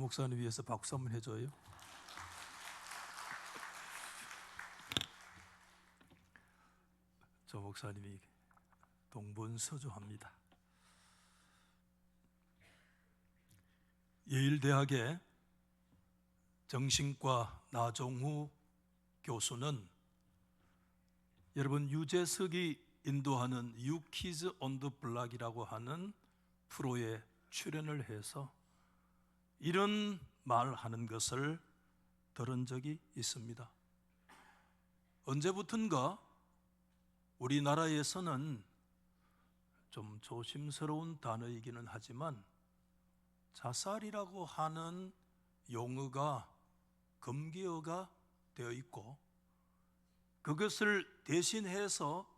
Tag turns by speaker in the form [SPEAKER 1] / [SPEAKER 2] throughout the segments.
[SPEAKER 1] 목사님 위해서 박수 한번 해줘요. 조 목사님이 동분서주합니다. 예일대학의 정신과 나종우 교수는 여러분 유재석이 인도하는 유키즈 온 더 블락이라고 하는 프로에 출연을 해서 이런 말하는 것을 들은 적이 있습니다. 언제부턴가 우리나라에서는 좀 조심스러운 단어이기는 하지만 자살이라고 하는 용어가 금기어가 되어 있고 그것을 대신해서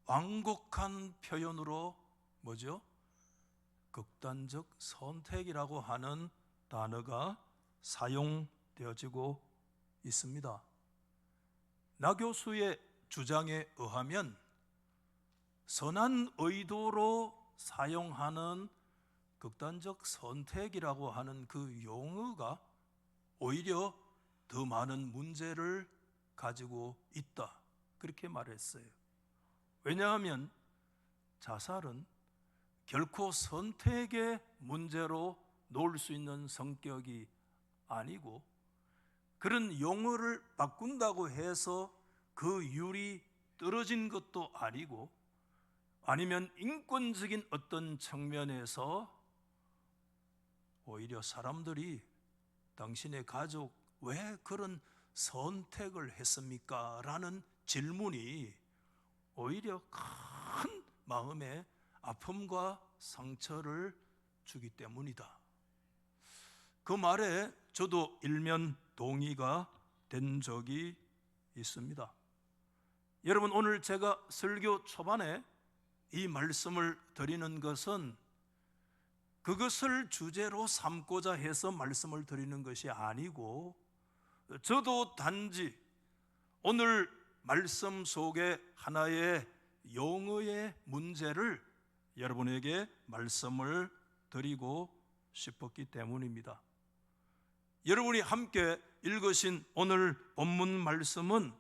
[SPEAKER 1] 완곡한 표현으로 뭐죠? 극단적 선택이라고 하는 단어가 사용되어지고 있습니다. 나 교수의 주장에 의하면 선한 의도로 사용하는 극단적 선택이라고 하는 그 용어가 오히려 더 많은 문제를 가지고 있다, 그렇게 말했어요. 왜냐하면 자살은 결코 선택의 문제로 놓을 수 있는 성격이 아니고 그런 용어를 바꾼다고 해서 그 율이 떨어진 것도 아니고 아니면 인권적인 어떤 측면에서 오히려 사람들이 당신의 가족 왜 그런 선택을 했습니까? 라는 질문이 오히려 큰 마음의 아픔과 상처를 주기 때문이다. 그 말에 저도 일면 동의가 된 적이 있습니다. 여러분, 오늘 제가 설교 초반에 이 말씀을 드리는 것은 그것을 주제로 삼고자 해서 말씀을 드리는 것이 아니고 저도 단지 오늘 말씀 속에 하나의 용어의 문제를 여러분에게 말씀을 드리고 싶었기 때문입니다. 여러분이 함께 읽으신 오늘 본문 말씀은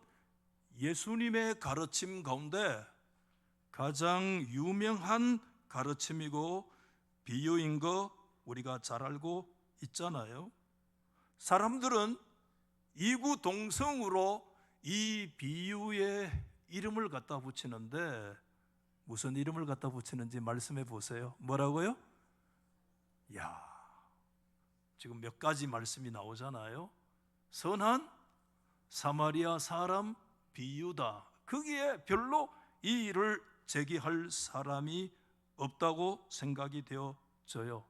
[SPEAKER 1] 예수님의 가르침 가운데 가장 유명한 가르침이고 비유인 거 우리가 잘 알고 있잖아요. 사람들은 이구동성으로 이 비유의 이름을 갖다 붙이는데 무슨 이름을 갖다 붙이는지 말씀해 보세요. 뭐라고요? 지금 몇 가지 말씀이 나오잖아요. 선한 사마리아 사람 비유다. 거기에 별로 이 일을 제기할 사람이 없다고 생각이 되어져요.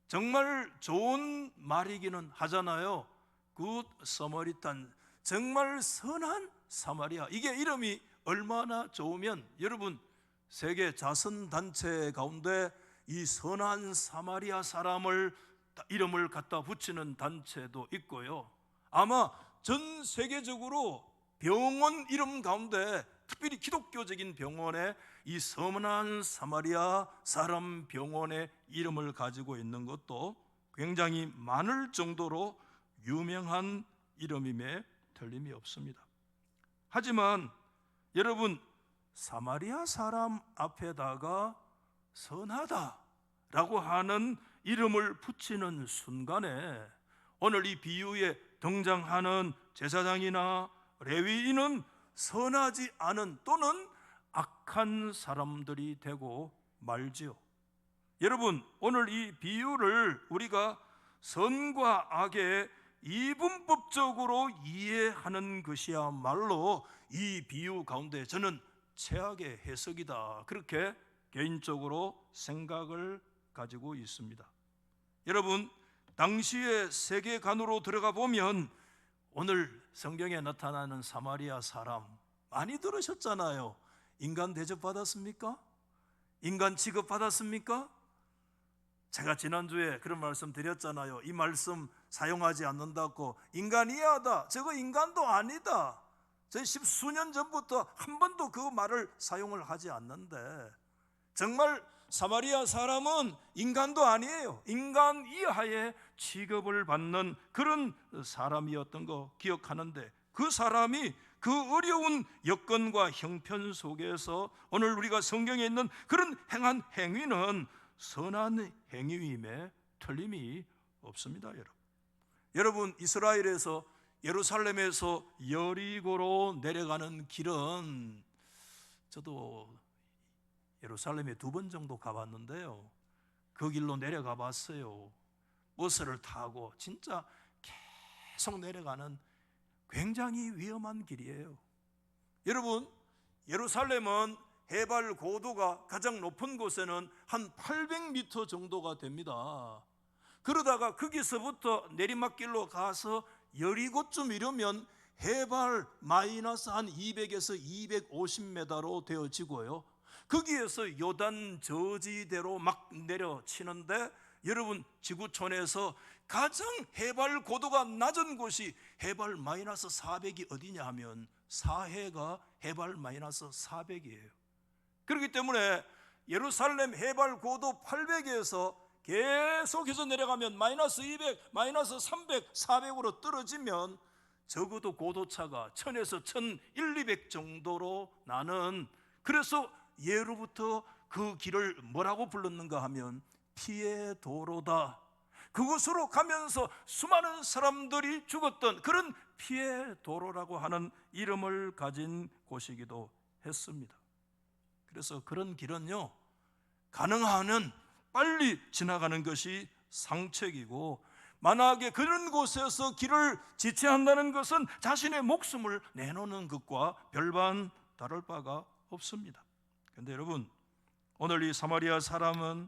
[SPEAKER 1] 정말 좋은 말이기는 하잖아요. 굿 서머리탄, 정말 선한 사마리아. 이게 이름이 얼마나 좋으면 여러분 세계 자선단체 가운데 이 선한 사마리아 사람을 이름을 갖다 붙이는 단체도 있고요. 아마 전 세계적으로 병원 이름 가운데 특별히 기독교적인 병원에 이 선한 사마리아 사람 병원의 이름을 가지고 있는 것도 굉장히 많을 정도로 유명한 이름임에 틀림이 없습니다. 하지만 여러분, 사마리아 사람 앞에다가 선하다라고 하는 이름을 붙이는 순간에 오늘 이 비유에 등장하는 제사장이나 레위인은 선하지 않은 또는 악한 사람들이 되고 말지요. 여러분, 오늘 이 비유를 우리가 선과 악의 이분법적으로 이해하는 것이야말로 이 비유 가운데 저는 최악의 해석이다, 그렇게 개인적으로 생각을 가지고 있습니다. 여러분, 당시의 세계관으로 들어가 보면 오늘 성경에 나타나는 사마리아 사람 많이 들으셨잖아요. 인간 대접받았습니까? 인간 취급받았습니까? 제가 지난주에 그런 말씀 드렸잖아요. 이 말씀 사용하지 않는다고 인간 이하다, 저거 인간도 아니다. 저희 10수년 전부터 한 번도 그 말을 사용을 하지 않는데 정말 사마리아 사람은 인간도 아니에요. 인간 이하의 취급을 받는 그런 사람이었던 거 기억하는데, 그 사람이 그 어려운 여건과 형편 속에서 오늘 우리가 성경에 있는 그런 행한 행위는 선한 행위임에 틀림이 없습니다. 여러분, 이스라엘에서 예루살렘에서 여리고로 내려가는 길은, 저도 예루살렘에 2번 정도 가봤는데요, 그 길로 내려가 봤어요. 버스를 타고 진짜 계속 내려가는 굉장히 위험한 길이에요. 여러분, 예루살렘은 해발 고도가 가장 높은 곳에는 한 800m 정도가 됩니다. 그러다가 거기서부터 내리막길로 가서 여리고쯤 이르면 해발 마이너스 한 200에서 250m로 되어지고요, 거기에서 요단 저지대로 막 내려치는데, 여러분, 지구촌에서 가장 해발 고도가 낮은 곳이 해발 마이너스 400이 어디냐 하면 사해가 해발 마이너스 400이에요. 그렇기 때문에 예루살렘 해발 고도 800에서 계속해서 내려가면 마이너스 200, 마이너스 300, 400으로 떨어지면 적어도 고도차가 1000에서 1200 정도로 나는, 그래서 예로부터 그 길을 뭐라고 불렀는가 하면 피의 도로다. 그곳으로 가면서 수많은 사람들이 죽었던 그런 피의 도로라고 하는 이름을 가진 곳이기도 했습니다. 그래서 그런 길은요, 가능한 빨리 지나가는 것이 상책이고, 만약에 그런 곳에서 길을 지체한다는 것은 자신의 목숨을 내놓는 것과 별반 다를 바가 없습니다. 그런데 여러분, 오늘 이 사마리아 사람은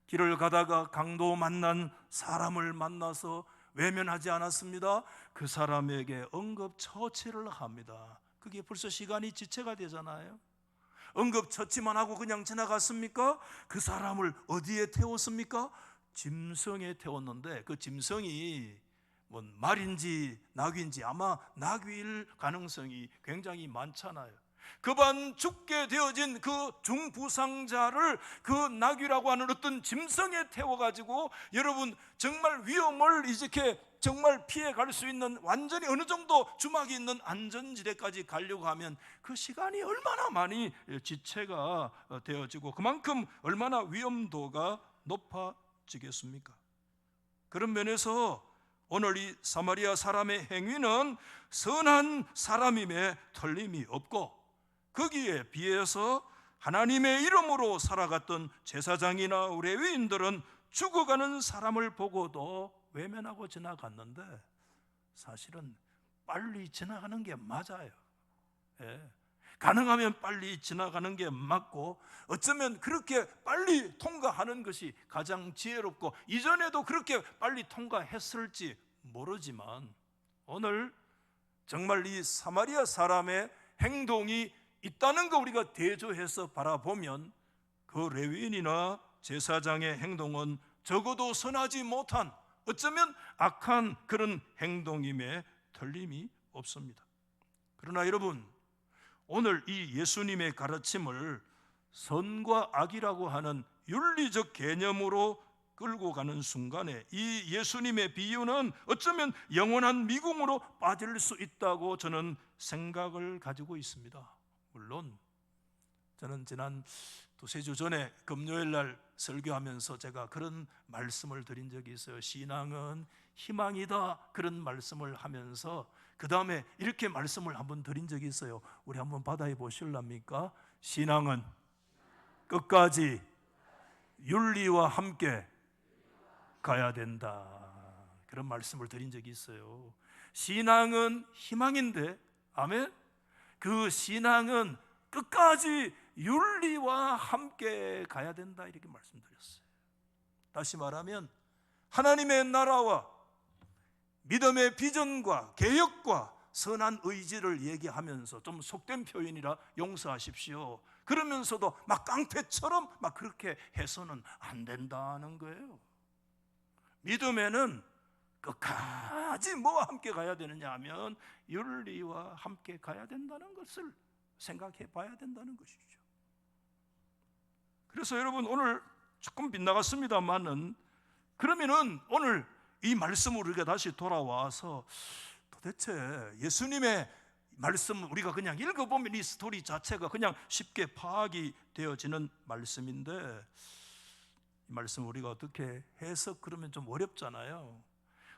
[SPEAKER 1] 길을 가다가 강도 만난 사람을 만나서 외면하지 않았습니다. 그 사람에게 응급처치를 합니다. 그게 벌써 시간이 지체가 되잖아요. 응급처치만 하고 그냥 지나갔습니까? 그 사람을 어디에 태웠습니까? 짐승에 태웠는데, 그 짐승이 뭐 말인지 낙인지 아마 낙위일 가능성이 굉장히 많잖아요. 급한 죽게 되어진 그 중부상자를 그 낙위라고 하는 어떤 짐승에 태워가지고, 여러분, 정말 위험을 이렇게 정말 피해 갈 수 있는, 완전히 어느 정도 주막이 있는 안전지대까지 가려고 하면 그 시간이 얼마나 많이 지체가 되어지고 그만큼 얼마나 위험도가 높아지겠습니까? 그런 면에서 오늘 이 사마리아 사람의 행위는 선한 사람임에 틀림이 없고, 거기에 비해서 하나님의 이름으로 살아갔던 제사장이나 레위인들은 죽어가는 사람을 보고도 외면하고 지나갔는데, 사실은 빨리 지나가는 게 맞아요. 가능하면 빨리 지나가는 게 맞고, 어쩌면 그렇게 빨리 통과하는 것이 가장 지혜롭고, 이전에도 그렇게 빨리 통과했을지 모르지만, 오늘 정말 이 사마리아 사람의 행동이 있다는 거 우리가 대조해서 바라보면, 그 레위인이나 제사장의 행동은 적어도 선하지 못한, 어쩌면 악한 그런 행동임에 틀림이 없습니다. 그러나 여러분, 오늘 이 예수님의 가르침을 선과 악이라고 하는 윤리적 개념으로 끌고 가는 순간에 이 예수님의 비유는 어쩌면 영원한 미궁으로 빠질 수 있다고 저는 생각을 가지고 있습니다. 물론 저는 지난 2-3주 전에 금요일 날 설교하면서 제가 그런 말씀을 드린 적이 있어요. 신앙은 희망이다, 그런 말씀을 하면서 그 다음에 이렇게 말씀을 한번 드린 적이 있어요. 우리 한번 받아해 보실랍니까? 신앙은 끝까지 윤리와 함께 가야 된다, 그런 말씀을 드린 적이 있어요. 신앙은 희망인데, 아멘? 그 신앙은 끝까지 윤리와 함께 가야 된다, 이렇게 말씀드렸어요. 다시 말하면 하나님의 나라와 믿음의 비전과 개혁과 선한 의지를 얘기하면서, 좀 속된 표현이라 용서하십시오, 그러면서도 막 깡패처럼 막 그렇게 해서는 안 된다는 거예요. 믿음에는 끝까지 뭐와 함께 가야 되느냐 하면 윤리와 함께 가야 된다는 것을 생각해 봐야 된다는 것이죠. 그래서 여러분, 오늘 조금 빗나갔습니다만은, 그러면은 오늘 이 말씀으로 우리가 다시 돌아와서 도대체 예수님의 말씀 우리가 그냥 읽어보면 이 스토리 자체가 그냥 쉽게 파악이 되어지는 말씀인데 이 말씀 우리가 어떻게 해석 그러면 좀 어렵잖아요.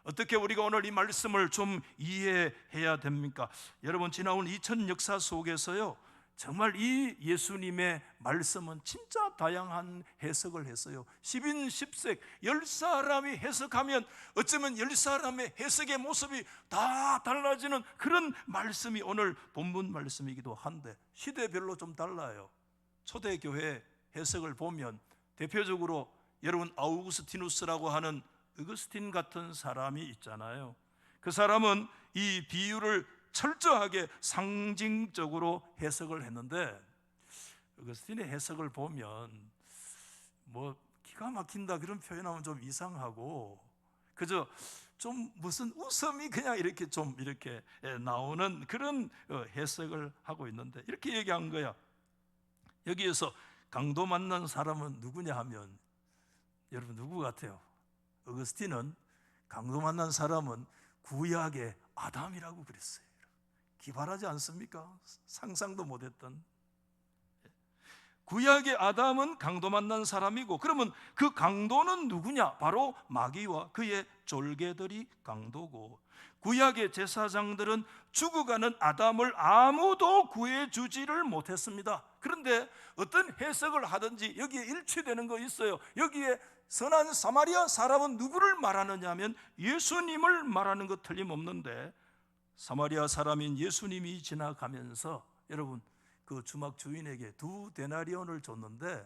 [SPEAKER 1] 어떻게 우리가 오늘 이 말씀을 좀 이해해야 됩니까? 여러분 지나온 2000 역사 속에서요 정말 이 예수님의 말씀은 진짜 다양한 해석을 했어요. 10인 10색 10사람이 해석하면 어쩌면 10사람의 해석의 모습이 다 달라지는 그런 말씀이 오늘 본문 말씀이기도 한데 시대별로 좀 달라요. 초대교회 해석을 보면 대표적으로 여러분 아우구스티누스라고 하는 어거스틴 같은 사람이 있잖아요. 그 사람은 이 비유를 철저하게 상징적으로 해석을 했는데 어거스틴의 해석을 보면 뭐 기가 막힌다 그런 표현하면 좀 이상하고 그저 좀 무슨 웃음이 그냥 이렇게 좀 이렇게 나오는 그런 해석을 하고 있는데 이렇게 얘기한 거야. 여기에서 강도 만난 사람은 누구냐 하면 여러분 누구 같아요? 어거스틴은 강도 만난 사람은 구약의 아담이라고 그랬어요. 기발하지 않습니까? 상상도 못했던 구약의 아담은 강도 만난 사람이고 그러면 그 강도는 누구냐? 바로 마귀와 그의 졸개들이 강도고 구약의 제사장들은 죽어가는 아담을 아무도 구해주지를 못했습니다. 그런데 어떤 해석을 하든지 여기에 일치되는 거 있어요. 여기에 선한 사마리아 사람은 누구를 말하느냐 하면 예수님을 말하는 것 틀림없는데 사마리아 사람인 예수님이 지나가면서 여러분 그 주막 주인에게 2데나리온을 줬는데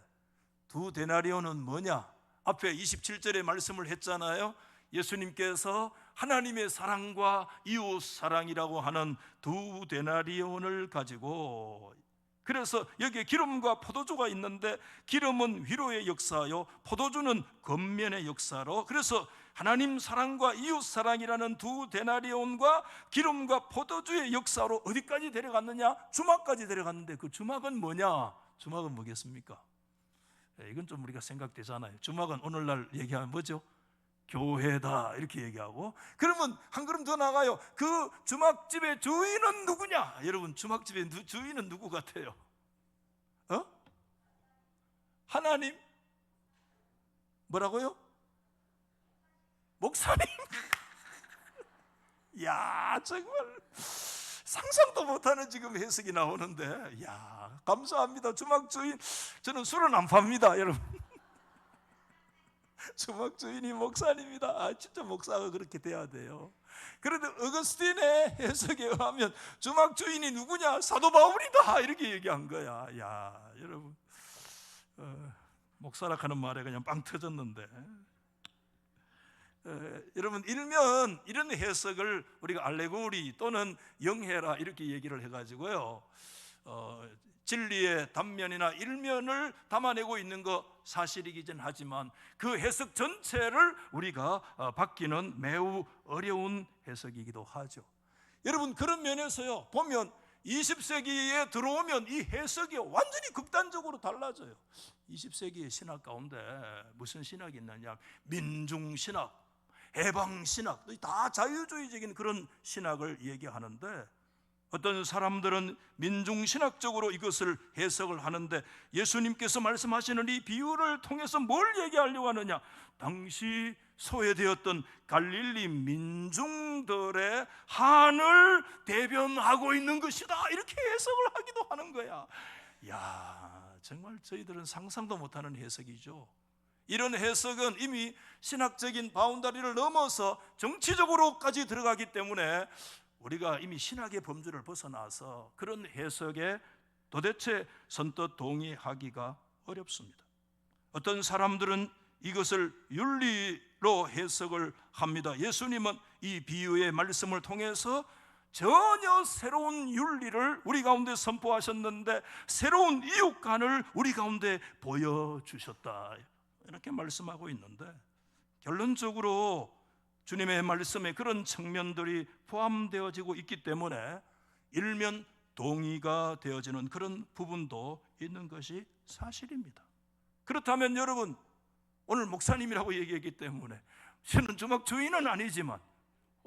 [SPEAKER 1] 2데나리온은 뭐냐? 앞에 27절에 말씀을 했잖아요. 예수님께서 하나님의 사랑과 이웃 사랑이라고 하는 2데나리온을 가지고 그래서 여기에 기름과 포도주가 있는데 기름은 위로의 역사요 포도주는 겉면의 역사로 그래서 하나님 사랑과 이웃 사랑이라는 2데나리온과 기름과 포도주의 역사로 어디까지 데려갔느냐? 주막까지 데려갔는데 그 주막은 뭐냐? 주막은 뭐겠습니까? 이건 좀 우리가 생각되잖아요. 주막은 오늘날 얘기하면 뭐죠? 교회다 이렇게 얘기하고 그러면 한 걸음 더 나가요. 그 주막집의 주인은 누구냐? 여러분 주막집의 주인은 누구 같아요? 하나님? 뭐라고요? 목사님? 야 정말 상상도 못하는 지금 해석이 나오는데 야 감사합니다. 주막 주인 저는 술은 안 팝니다 여러분. 주막 주인이 목사님이다. 아, 진짜 목사가 그렇게 돼야 돼요. 그런데 어거스틴의 해석에 의하면 주막 주인이 누구냐? 사도 바울이다 이렇게 얘기한 거야. 야 여러분 목사라 하는 말에 그냥 빵 터졌는데 여러분 일면 이런 해석을 우리가 알레고리 또는 영해라 이렇게 얘기를 해가지고요 진리의 단면이나 일면을 담아내고 있는 거 사실이긴 하지만 그 해석 전체를 우리가 받기는 매우 어려운 해석이기도 하죠. 여러분 그런 면에서요 보면 20세기에 들어오면 이 해석이 완전히 극단적으로 달라져요. 20세기의 신학 가운데 무슨 신학이 있느냐? 민중신학, 해방신학, 다 자유주의적인 그런 신학을 얘기하는데 어떤 사람들은 민중신학적으로 이것을 해석을 하는데 예수님께서 말씀하시는 이 비유를 통해서 뭘 얘기하려고 하느냐? 당시 소외되었던 갈릴리 민중들의 한을 대변하고 있는 것이다 이렇게 해석을 하기도 하는 거야. 야 정말 저희들은 상상도 못하는 해석이죠. 이런 해석은 이미 신학적인 바운다리를 넘어서 정치적으로까지 들어가기 때문에 우리가 이미 신학의 범주를 벗어나서 그런 해석에 도대체 선뜻 동의하기가 어렵습니다. 어떤 사람들은 이것을 윤리로 해석을 합니다. 예수님은 이 비유의 말씀을 통해서 전혀 새로운 윤리를 우리 가운데 선포하셨는데 새로운 이웃간을 우리 가운데 보여주셨다 이렇게 말씀하고 있는데 결론적으로 주님의 말씀에 그런 측면들이 포함되어지고 있기 때문에 일면 동의가 되어지는 그런 부분도 있는 것이 사실입니다. 그렇다면 여러분 오늘 목사님이라고 얘기했기 때문에 쉬는 주막 주인은 아니지만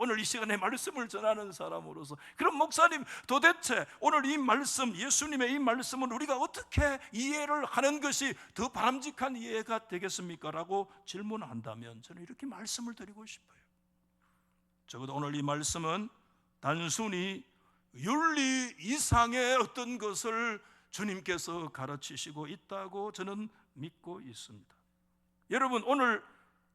[SPEAKER 1] 오늘 이 시간에 말씀을 전하는 사람으로서, 그럼 목사님, 도대체 오늘 이 말씀, 예수님의 이 말씀은 우리가 어떻게 이해를 하는 것이 더 바람직한 이해가 되겠습니까? 라고 질문한다면 저는 이렇게 말씀을 드리고 싶어요. 적어도 오늘 이 말씀은 단순히 윤리 이상의 어떤 것을 주님께서 가르치시고 있다고 저는 믿고 있습니다. 여러분, 오늘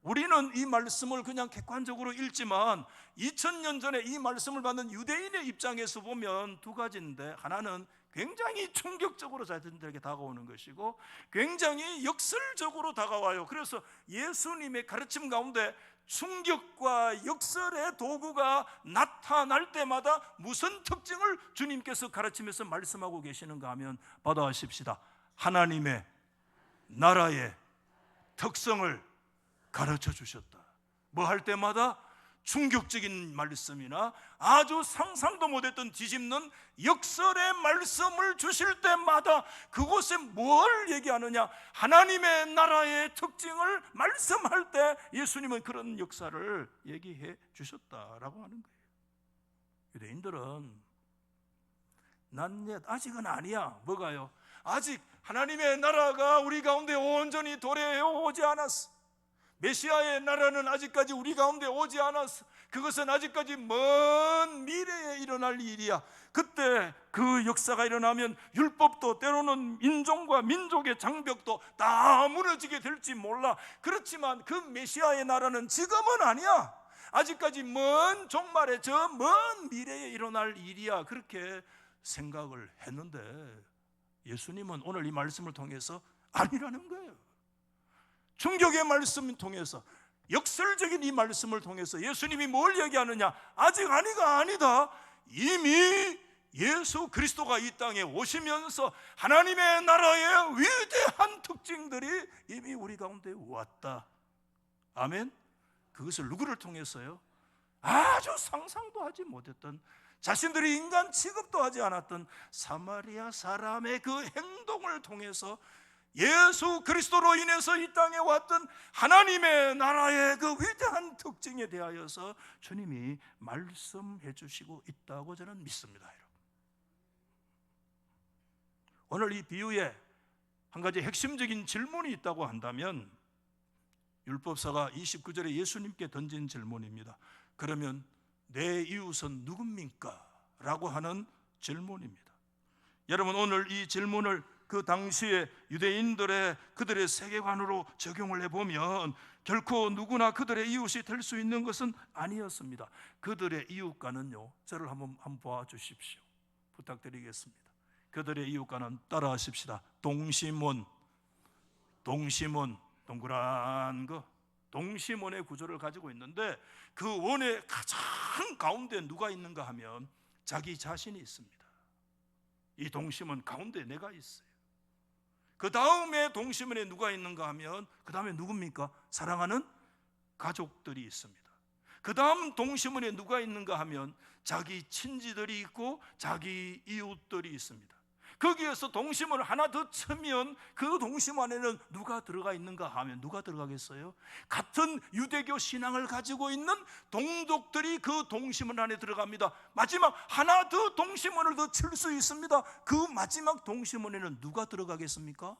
[SPEAKER 1] 우리는 이 말씀을 그냥 객관적으로 읽지만 2000년 전에 이 말씀을 받는 유대인의 입장에서 보면 두 가지인데, 하나는 굉장히 충격적으로 자신들에게 다가오는 것이고 굉장히 역설적으로 다가와요. 그래서 예수님의 가르침 가운데 충격과 역설의 도구가 나타날 때마다 무슨 특징을 주님께서 가르치면서 말씀하고 계시는가 하면, 받아하십시다. 하나님의 나라의 특성을 가르쳐 주셨다. 뭐 할 때마다 충격적인 말씀이나 아주 상상도 못했던 뒤집는 역설의 말씀을 주실 때마다 그곳에 뭘 얘기하느냐, 하나님의 나라의 특징을 말씀할 때 예수님은 그런 역사를 얘기해 주셨다라고 하는 거예요. 유대인들은 난 아직은 아니야. 뭐가요? 아직 하나님의 나라가 우리 가운데 온전히 도래해 오지 않았어. 메시아의 나라는 아직까지 우리 가운데 오지 않았어. 그것은 아직까지 먼 미래에 일어날 일이야. 그때 그 역사가 일어나면 율법도, 때로는 인종과 민족의 장벽도 다 무너지게 될지 몰라. 그렇지만 그 메시아의 나라는 지금은 아니야. 아직까지 먼 종말에, 저 먼 미래에 일어날 일이야. 그렇게 생각을 했는데 예수님은 오늘 이 말씀을 통해서 아니라는 거예요. 충격의 말씀을 통해서, 역설적인 이 말씀을 통해서 예수님이 뭘 얘기하느냐, 아직 아니가 아니다. 이미 예수 그리스도가 이 땅에 오시면서 하나님의 나라의 위대한 특징들이 이미 우리 가운데 왔다. 아멘. 그것을 누구를 통해서요? 아주 상상도 하지 못했던, 자신들이 인간 취급도 하지 않았던 사마리아 사람의 그 행동을 통해서 예수 그리스도로 인해서 이 땅에 왔던 하나님의 나라의 그 위대한 특징에 대하여서 주님이 말씀해 주시고 있다고 저는 믿습니다. 여러분, 오늘 이 비유에 한 가지 핵심적인 질문이 있다고 한다면, 율법사가 29절에 예수님께 던진 질문입니다. 그러면 내 이웃은 누굽니까? 라고 하는 질문입니다. 여러분, 오늘 이 질문을 그 당시에 유대인들의 그들의 세계관으로 적용을 해보면 결코 누구나 그들의 이웃이 될 수 있는 것은 아니었습니다. 그들의 이웃과는요, 저를 한번 봐주십시오. 부탁드리겠습니다. 그들의 이웃과는, 따라하십시다. 동심원, 동그란 거, 동심원의 구조를 가지고 있는데, 그 원의 가장 가운데 누가 있는가 하면 자기 자신이 있습니다. 이 동심원 가운데 내가 있어요. 그 다음에 동심원에 누가 있는가 하면, 그 다음에 누굽니까? 사랑하는 가족들이 있습니다. 그 다음 동심원에 누가 있는가 하면 자기 친지들이 있고 자기 이웃들이 있습니다. 거기에서 동심원을 하나 더 치면 그 동심 안에는 누가 들어가 있는가 하면 누가 들어가겠어요? 같은 유대교 신앙을 가지고 있는 동족들이 그 동심원 안에 들어갑니다. 마지막 하나 더 동심원을 더 칠 수 있습니다. 그 마지막 동심원에는 누가 들어가겠습니까?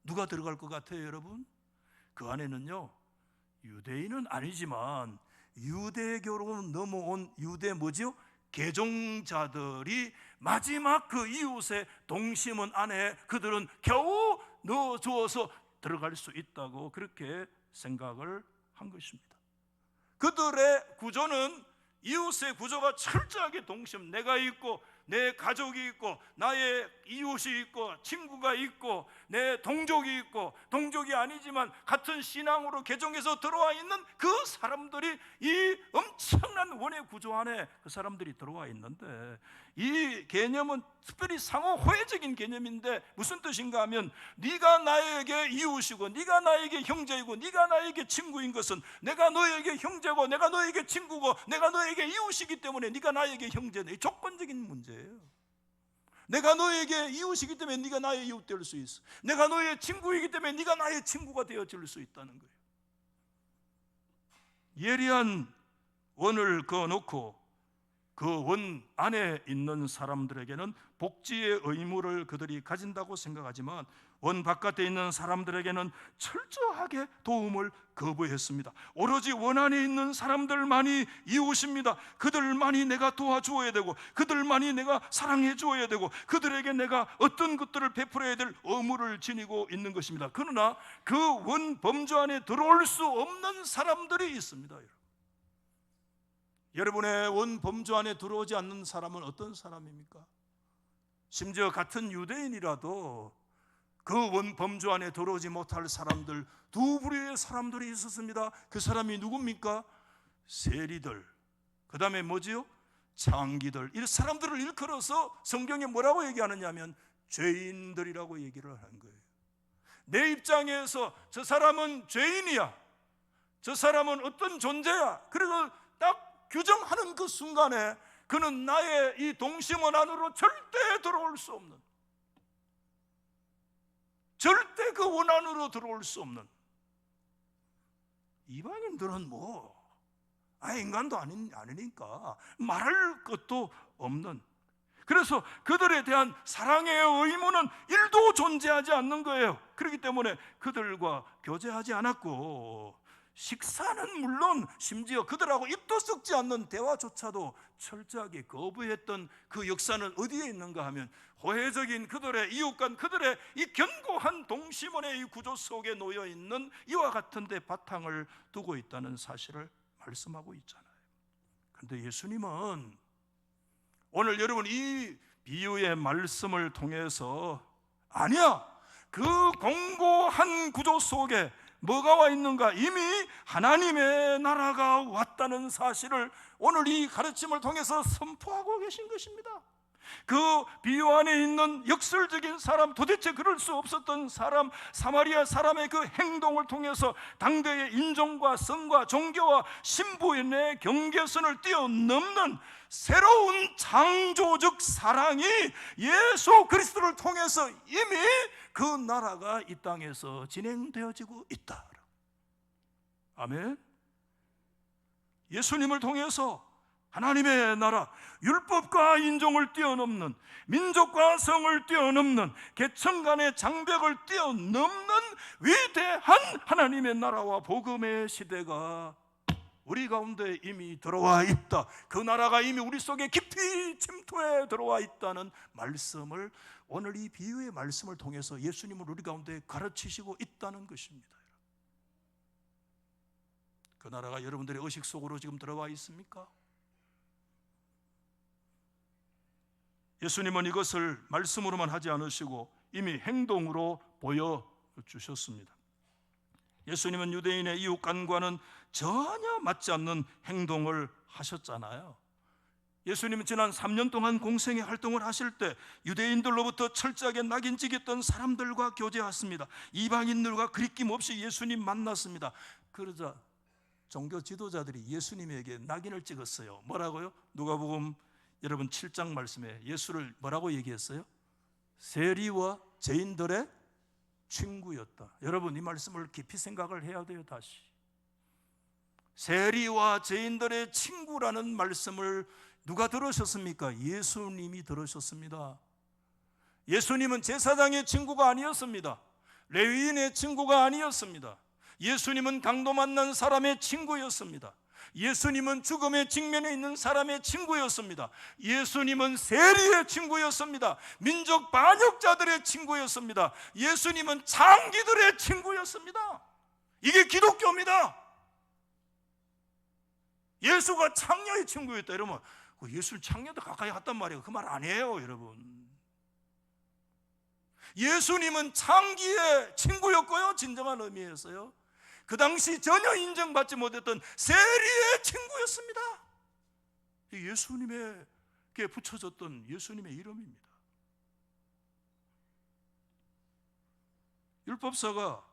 [SPEAKER 1] 누가 들어갈 것 같아요, 여러분? 그 안에는요, 유대인은 아니지만 유대교로 넘어온 유대 뭐죠? 개종자들이 마지막 그 이웃의 동심원 안에 그들은 겨우 넣어주어서 들어갈 수 있다고 그렇게 생각을 한 것입니다. 그들의 구조는, 이웃의 구조가 철저하게 동심, 내가 있고 내 가족이 있고 나의 이웃이 있고 친구가 있고 내 동족이 있고, 동족이 아니지만 같은 신앙으로 개종해서 들어와 있는 그 사람들이 이 엄청난 원의 구조 안에 그 사람들이 들어와 있는데, 이 개념은 특별히 상호호혜적인 개념인데 무슨 뜻인가 하면, 네가 나에게 이웃이고 네가 나에게 형제이고 네가 나에게 친구인 것은 내가 너에게 형제고 내가 너에게 친구고 내가 너에게 이웃이기 때문에 네가 나에게 형제네. 조건적인 문제예요. 내가 너에게 이웃이기 때문에 네가 나의 이웃 될 수 있어. 내가 너의 친구이기 때문에 네가 나의 친구가 되어질 수 있다는 거예요. 예리한 원을 그어놓고 그 원 안에 있는 사람들에게는 복지의 의무를 그들이 가진다고 생각하지만 원 바깥에 있는 사람들에게는 철저하게 도움을 거부했습니다. 오로지 원 안에 있는 사람들만이 이웃입니다. 그들만이 내가 도와주어야 되고, 그들만이 내가 사랑해 주어야 되고, 그들에게 내가 어떤 것들을 베풀어야 될 의무를 지니고 있는 것입니다. 그러나 그 원 범주 안에 들어올 수 없는 사람들이 있습니다. 여러분의 원 범주 안에 들어오지 않는 사람은 어떤 사람입니까? 심지어 같은 유대인이라도 그 원 범주 안에 들어오지 못할 사람들, 두 부류의 사람들이 있었습니다. 그 사람이 누굽니까? 세리들, 그 다음에 뭐지요? 창기들. 이 사람들을 일컬어서 성경에 뭐라고 얘기하느냐 하면 죄인들이라고 얘기를 하는 거예요. 내 입장에서 저 사람은 죄인이야, 저 사람은 어떤 존재야, 그리고 딱 규정하는 그 순간에 그는 나의 이 동심원 안으로 절대 들어올 수 없는, 절대 그 원 안으로 들어올 수 없는, 이방인들은 인간도 아니니까 말할 것도 없는, 그래서 그들에 대한 사랑의 의무는 1도 존재하지 않는 거예요. 그렇기 때문에 그들과 교제하지 않았고, 식사는 물론 심지어 그들하고 입도 썩지 않는 대화조차도 철저하게 거부했던 그 역사는 어디에 있는가 하면 호혜적인 그들의 이웃간 그들의 이 견고한 동심원의 이 구조 속에 놓여 있는 이와 같은 데 바탕을 두고 있다는 사실을 말씀하고 있잖아요. 그런데 예수님은 오늘 여러분 이 비유의 말씀을 통해서 아니야, 그 공고한 구조 속에 뭐가 와 있는가? 이미 하나님의 나라가 왔다는 사실을 오늘 이 가르침을 통해서 선포하고 계신 것입니다. 그 비유 안에 있는 역설적인 사람, 도대체 그럴 수 없었던 사람, 사마리아 사람의 그 행동을 통해서 당대의 인종과 성과 종교와 신부인의 경계선을 뛰어넘는 새로운 창조적 사랑이 예수 그리스도를 통해서 이미 그 나라가 이 땅에서 진행되어지고 있다. 아멘. 예수님을 통해서 하나님의 나라, 율법과 인종을 뛰어넘는, 민족과 성을 뛰어넘는, 계층 간의 장벽을 뛰어넘는 위대한 하나님의 나라와 복음의 시대가 우리 가운데 이미 들어와 있다. 그 나라가 이미 우리 속에 깊이 침투해 들어와 있다는 말씀을 오늘 이 비유의 말씀을 통해서 예수님을 우리 가운데 가르치시고 있다는 것입니다. 그 나라가 여러분들의 의식 속으로 지금 들어와 있습니까? 예수님은 이것을 말씀으로만 하지 않으시고 이미 행동으로 보여주셨습니다. 예수님은 유대인의 이웃간과는 전혀 맞지 않는 행동을 하셨잖아요. 예수님은 지난 3년 동안 공생의 활동을 하실 때 유대인들로부터 철저하게 낙인찍혔던 사람들과 교제했습니다. 이방인들과 그리낌 없이 예수님 만났습니다. 그러자 종교 지도자들이 예수님에게 낙인을 찍었어요. 뭐라고요? 누가복음 여러분 7장 말씀에 예수를 뭐라고 얘기했어요? 세리와 죄인들의 친구였다. 여러분 이 말씀을 깊이 생각을 해야 돼요. 다시 세리와 죄인들의 친구라는 말씀을 누가 들으셨습니까? 예수님이 들으셨습니다. 예수님은 제사장의 친구가 아니었습니다. 레위인의 친구가 아니었습니다. 예수님은 강도 만난 사람의 친구였습니다. 예수님은 죽음의 직면에 있는 사람의 친구였습니다. 예수님은 세리의 친구였습니다. 민족 반역자들의 친구였습니다. 예수님은 창기들의 친구였습니다. 이게 기독교입니다. 예수가 창녀의 친구였다. 이러면 예수를 창녀도 가까이 갔단 말이에요. 그 말 아니에요, 여러분. 예수님은 창기의 친구였고요, 진정한 의미에서요. 그 당시 전혀 인정받지 못했던 세리의 친구였습니다. 예수님에게 붙여졌던 예수님의 이름입니다. 율법사가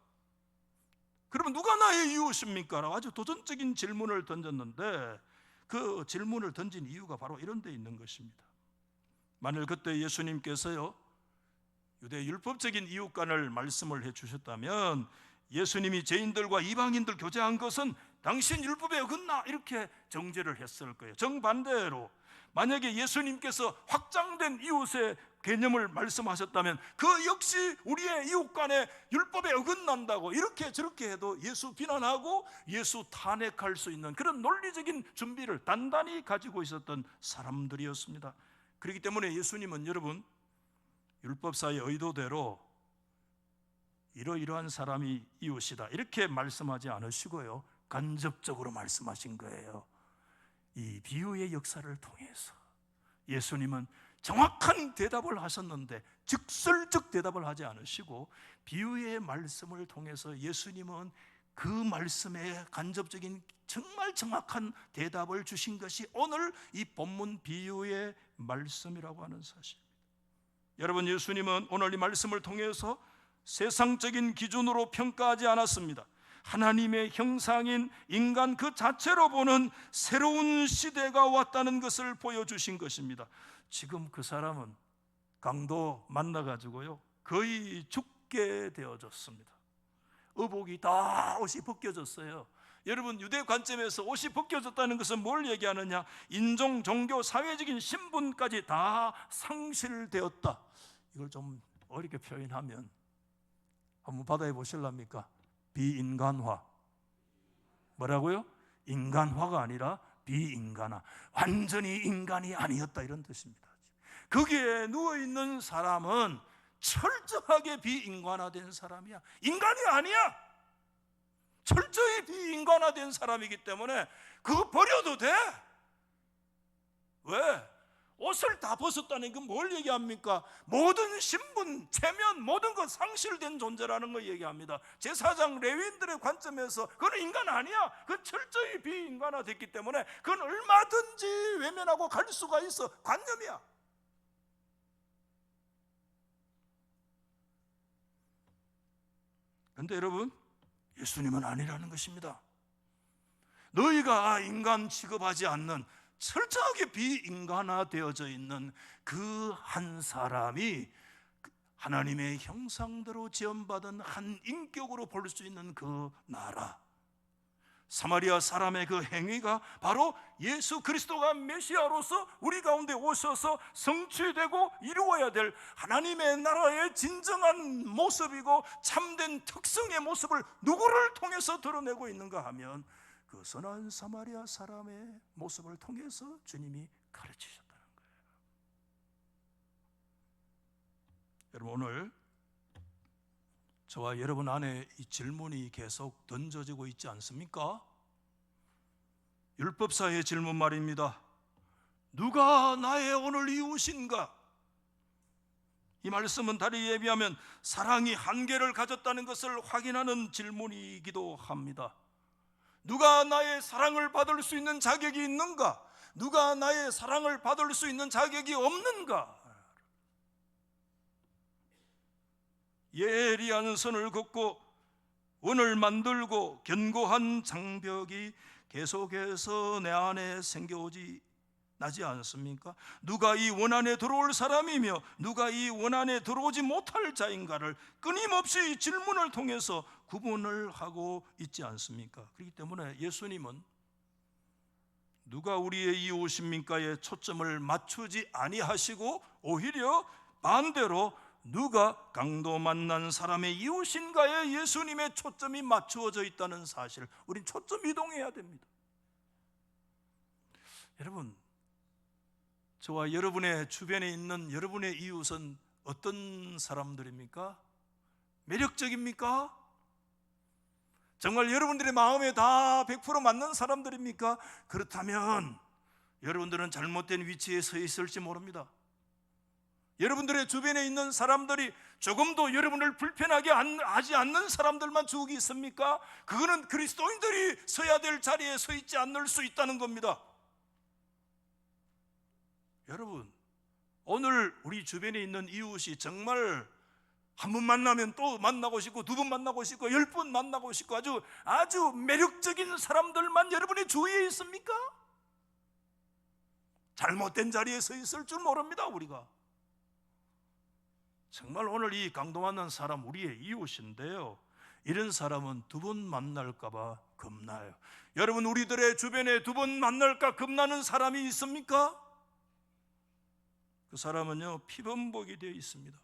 [SPEAKER 1] 그러면 누가 나의 이웃입니까? 라고 아주 도전적인 질문을 던졌는데 그 질문을 던진 이유가 바로 이런 데 있는 것입니다. 만일 그때 예수님께서요 유대 율법적인 이웃간을 말씀을 해 주셨다면 예수님이 죄인들과 이방인들 교제한 것은 당신 율법에 어긋나 이렇게 정죄를 했을 거예요. 정반대로 만약에 예수님께서 확장된 이웃의 개념을 말씀하셨다면 그 역시 우리의 이웃 간에 율법에 어긋난다고 이렇게 저렇게 해도 예수 비난하고 예수 탄핵할 수 있는 그런 논리적인 준비를 단단히 가지고 있었던 사람들이었습니다. 그렇기 때문에 예수님은 여러분 율법사의 의도대로 이러이러한 사람이 이웃이다 이렇게 말씀하지 않으시고요, 간접적으로 말씀하신 거예요. 이 비유의 역사를 통해서 예수님은 정확한 대답을 하셨는데 직설적 대답을 하지 않으시고 비유의 말씀을 통해서 예수님은 그 말씀에 간접적인 정말 정확한 대답을 주신 것이 오늘 이 본문 비유의 말씀이라고 하는 사실입니다. 여러분, 예수님은 오늘 이 말씀을 통해서 세상적인 기준으로 평가하지 않았습니다. 하나님의 형상인 인간 그 자체로 보는 새로운 시대가 왔다는 것을 보여주신 것입니다. 지금 그 사람은 강도 만나가지고요 거의 죽게 되어졌습니다. 의복이 다 옷이 벗겨졌어요. 여러분, 유대 관점에서 옷이 벗겨졌다는 것은 뭘 얘기하느냐? 인종, 종교, 사회적인 신분까지 다 상실되었다. 이걸 좀 어렵게 표현하면 한번 받아해 보실랍니까? 비인간화. 뭐라고요? 인간화가 아니라 비인간화. 완전히 인간이 아니었다 이런 뜻입니다. 거기에 누워있는 사람은 철저하게 비인간화된 사람이야. 인간이 아니야. 철저히 비인간화된 사람이기 때문에 그거 버려도 돼. 왜? 옷을 다 벗었다는 건 뭘 얘기합니까? 모든 신분, 체면, 모든 것 상실된 존재라는 걸 얘기합니다. 제사장 레위인들의 관점에서 그건 인간 아니야. 그건 철저히 비인간화됐기 때문에 그건 얼마든지 외면하고 갈 수가 있어. 관념이야. 그런데 여러분, 예수님은 아니라는 것입니다. 너희가 인간 취급하지 않는 철저하게 비인간화되어져 있는 그 한 사람이 하나님의 형상대로 지음받은 한 인격으로 볼 수 있는 그 나라, 사마리아 사람의 그 행위가 바로 예수 그리스도가 메시아로서 우리 가운데 오셔서 성취되고 이루어야 될 하나님의 나라의 진정한 모습이고 참된 특성의 모습을 누구를 통해서 드러내고 있는가 하면 그 선한 사마리아 사람의 모습을 통해서 주님이 가르치셨다는 거예요. 여러분, 오늘 저와 여러분 안에 이 질문이 계속 던져지고 있지 않습니까? 율법사의 질문 말입니다. 누가 나의 오늘 이웃인가? 이 말씀은 다리 예비하면 사랑이 한계를 가졌다는 것을 확인하는 질문이기도 합니다. 누가 나의 사랑을 받을 수 있는 자격이 있는가? 누가 나의 사랑을 받을 수 있는 자격이 없는가? 예리한 선을 긋고 원을 만들고 견고한 장벽이 계속해서 내 안에 생겨오지 나지 않습니까? 누가 이 원 안에 들어올 사람이며 누가 이 원 안에 들어오지 못할 자인가를 끊임없이 질문을 통해서 구분을 하고 있지 않습니까? 그렇기 때문에 예수님은 누가 우리의 이웃입니까에 초점을 맞추지 아니하시고 오히려 반대로 누가 강도 만난 사람의 이웃인가에 예수님의 초점이 맞추어져 있다는 사실, 우린 초점 이동해야 됩니다. 여러분, 저와 여러분의 주변에 있는 여러분의 이웃은 어떤 사람들입니까? 매력적입니까? 정말 여러분들의 마음에 다 100% 맞는 사람들입니까? 그렇다면 여러분들은 잘못된 위치에 서 있을지 모릅니다. 여러분들의 주변에 있는 사람들이 조금도 여러분을 불편하게 하지 않는 사람들만 주옥이 있습니까? 그거는 그리스도인들이 서야 될 자리에 서 있지 않을 수 있다는 겁니다. 여러분, 오늘 우리 주변에 있는 이웃이 정말 한 번 만나면 또 만나고 싶고, 두 번 만나고 싶고, 10번 만나고 싶고, 아주 매력적인 사람들만 여러분의 주위에 있습니까? 잘못된 자리에 서 있을 줄 모릅니다. 우리가 정말 오늘 이 강도 만난 사람 우리의 이웃인데요, 이런 사람은 두 번 만날까 봐 겁나요. 여러분, 우리들의 주변에 두 번 만날까 겁나는 사람이 있습니까? 그 사람은요, 피범벅이 되어 있습니다.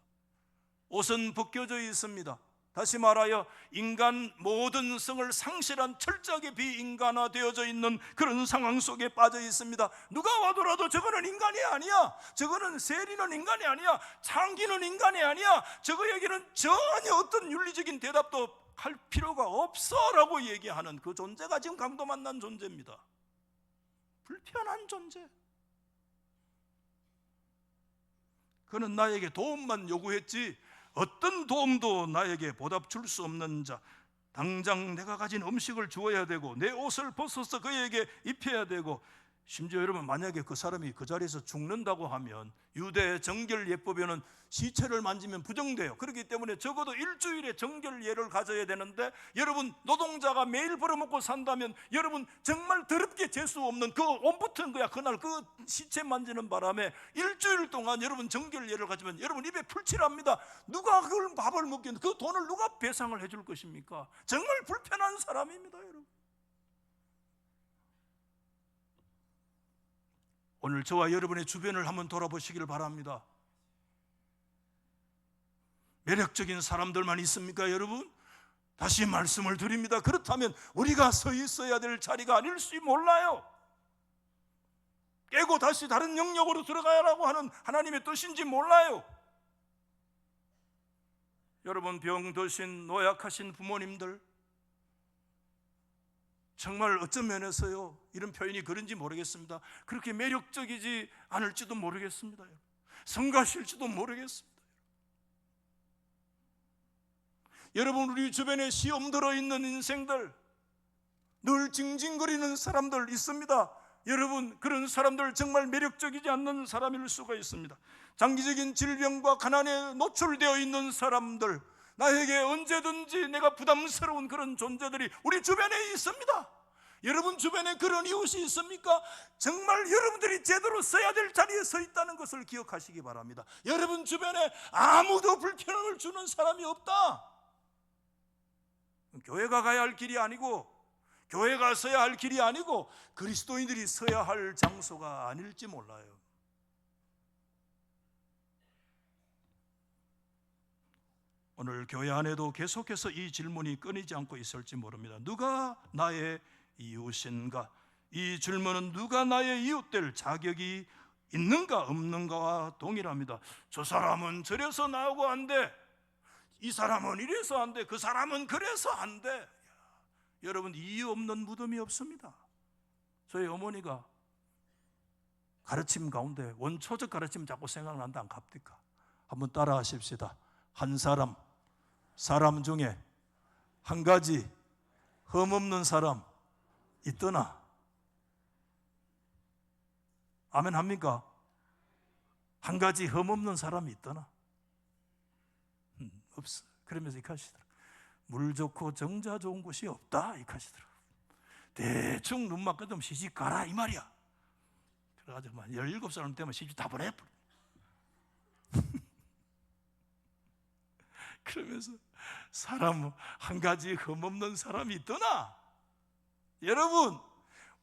[SPEAKER 1] 옷은 벗겨져 있습니다. 다시 말하여 인간 모든 성을 상실한 철저하게 비인간화되어져 있는 그런 상황 속에 빠져 있습니다. 누가 와더라도 저거는 인간이 아니야, 저거는 세리는 인간이 아니야, 창기는 인간이 아니야, 저거에게는 전혀 어떤 윤리적인 대답도 할 필요가 없어 라고 얘기하는 그 존재가 지금 강도 만난 존재입니다. 불편한 존재. 그는 나에게 도움만 요구했지 어떤 도움도 나에게 보답 줄 수 없는 자, 당장 내가 가진 음식을 주어야 되고 내 옷을 벗어서 그에게 입혀야 되고, 심지어 여러분, 만약에 그 사람이 그 자리에서 죽는다고 하면 유대 정결 예법에는 시체를 만지면 부정돼요. 그렇기 때문에 적어도 일주일에 정결 예를 가져야 되는데, 여러분, 노동자가 매일 벌어먹고 산다면 여러분 정말 더럽게 재수 없는 그 온붙은 거야. 그날 그 시체 만지는 바람에 일주일 동안 여러분 정결 예를 가지면 여러분 입에 풀칠합니다. 누가 그걸 밥을 먹겠는데 그 돈을 누가 배상을 해줄 것입니까? 정말 불편한 사람입니다, 여러분. 오늘 저와 여러분의 주변을 한번 돌아보시기를 바랍니다. 매력적인 사람들만 있습니까, 여러분? 다시 말씀을 드립니다. 그렇다면 우리가 서 있어야 될 자리가 아닐지 몰라요. 깨고 다시 다른 영역으로 들어가라고 하는 하나님의 뜻인지 몰라요. 여러분, 병 드신 노약하신 부모님들, 정말 어떤 면에서요, 이런 표현이 그런지 모르겠습니다. 그렇게 매력적이지 않을지도 모르겠습니다. 성가실지도 모르겠습니다. 여러분, 우리 주변에 시험 들어있는 인생들, 늘 징징거리는 사람들 있습니다. 여러분, 그런 사람들 정말 매력적이지 않는 사람일 수가 있습니다. 장기적인 질병과 가난에 노출되어 있는 사람들, 나에게 언제든지 내가 부담스러운 그런 존재들이 우리 주변에 있습니다. 여러분 주변에 그런 이웃이 있습니까? 정말 여러분들이 제대로 서야 될 자리에 서 있다는 것을 기억하시기 바랍니다. 여러분 주변에 아무도 불편함을 주는 사람이 없다. 교회가 가야 할 길이 아니고, 교회가 서야 할 길이 아니고, 그리스도인들이 서야 할 장소가 아닐지 몰라요. 오늘 교회 안에도 계속해서 이 질문이 끊이지 않고 있을지 모릅니다. 누가 나의 이웃인가? 이 질문은 누가 나의 이웃 될 자격이 있는가 없는가와 동일합니다. 저 사람은 저래서 나오고 안 돼, 이 사람은 이래서 안 돼, 그 사람은 그래서 안 돼. 여러분, 이유 없는 무덤이 없습니다. 저희 어머니가 가르침 가운데 원초적 가르침 자꾸 생각난다 안 갑니까? 한번 따라 하십시다. 한 사람 중에 한 가지 흠없는 사람 있더나. 아멘 합니까? 한 가지 흠없는 사람이 있더나. 없어. 그러면서 이렇게 하시더라. 물 좋고 정자 좋은 곳이 없다 이렇게 하시더라. 대충 눈만 끄덕이면 시집 가라 이 말이야. 그래가지고 17살 되면 시집 다 보내버려. 그러면서 사람 한 가지 흠없는 사람이 있더나. 여러분,